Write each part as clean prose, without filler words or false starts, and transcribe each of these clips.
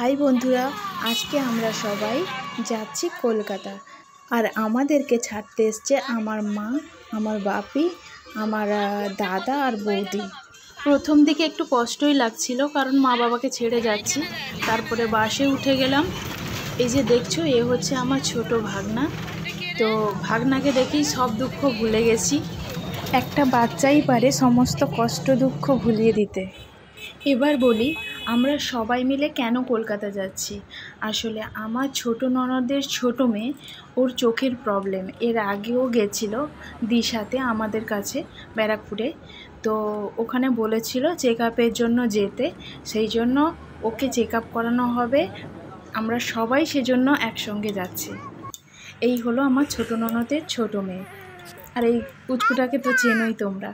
High বন্ধুরা, আজকে আমরা সবাই যাচ্ছি কলকাতা। আর আমাদেরকে ছাড়তে এসছে আমার মা, আমার বাপি, আমার দাদা আর বৌদি। প্রথম দিকে একটু কষ্টই লাগছিল, কারণ মা বাবাকে ছেড়ে যাচ্ছি। তারপরে বাসে উঠে গেলাম। এই যে দেখছো, এ হচ্ছে আমার ছোট ভাগনা। তো ভাগনাকে দেখেই সব দুঃখ ভুলে গেছি। একটা বাচ্চাই পারে সমস্ত কষ্ট দুঃখ ভুলিয়ে দিতে। এবার বলি, আমরা সবাই মিলে কেন কলকাতা যাচ্ছি। আসলে আমার ছোট ননদের ছোট মেয়ে, ওর চোখের প্রবলেম। এর আগেও গেছিল দিশাতে আমাদের কাছে ব্যারাকপুরে। তো ওখানে বলেছিল চেক আপের জন্য যেতে, সেই জন্য ওকে চেক আপ করানো হবে। আমরা সবাই সেজন্য একসঙ্গে যাচ্ছি। এই হলো আমার ছোট ননদের ছোট মেয়ে। আর এই পুচকুটাকে তো চেনোই তোমরা।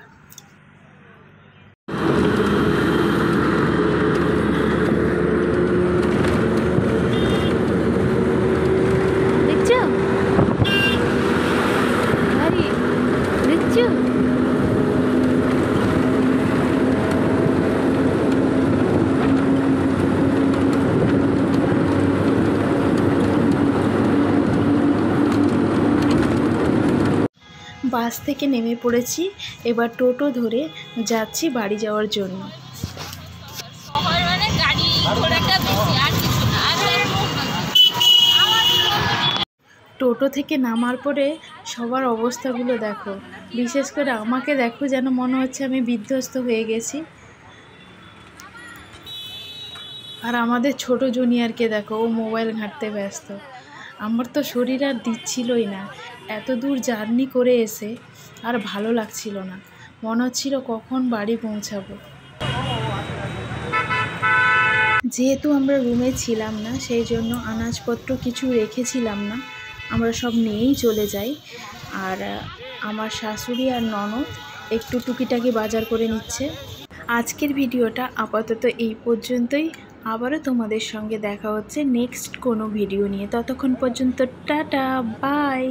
বাস থেকে নেমে পড়েছি, এবার টোটো ধরে যাচ্ছি বাড়ি যাওয়ার জন্য। টোটো থেকে নামার পরে সবার অবস্থাগুলো দেখো, বিশেষ করে আমাকে দেখো, যেন মনে হচ্ছে আমি বিধ্বস্ত হয়ে গেছি। আর আমাদের ছোট জুনিয়রকে দেখো, ও মোবাইল ঘাঁটতে ব্যস্ত। আমার তো শরীর আর দিচ্ছিলই না। এত দূর জার্নি করে এসে আর ভালো লাগছিল না, মনে হচ্ছিল কখন বাড়ি পৌঁছাবো। যেহেতু আমরা রুমে ছিলাম না, সেই জন্য আনাজপত্র কিছু রেখেছিলাম না, আমরা সব নিয়েই চলে যাই। আর আমার শাশুড়ি আর ননদ একটু টুকিটাকি বাজার করে নিচ্ছে। আজকের ভিডিওটা আপাতত এই পর্যন্তই। আবারও তোমাদের সঙ্গে দেখা হচ্ছে নেক্সট কোনো ভিডিও নিয়ে। ততক্ষণ পর্যন্ত টাটা, বাই।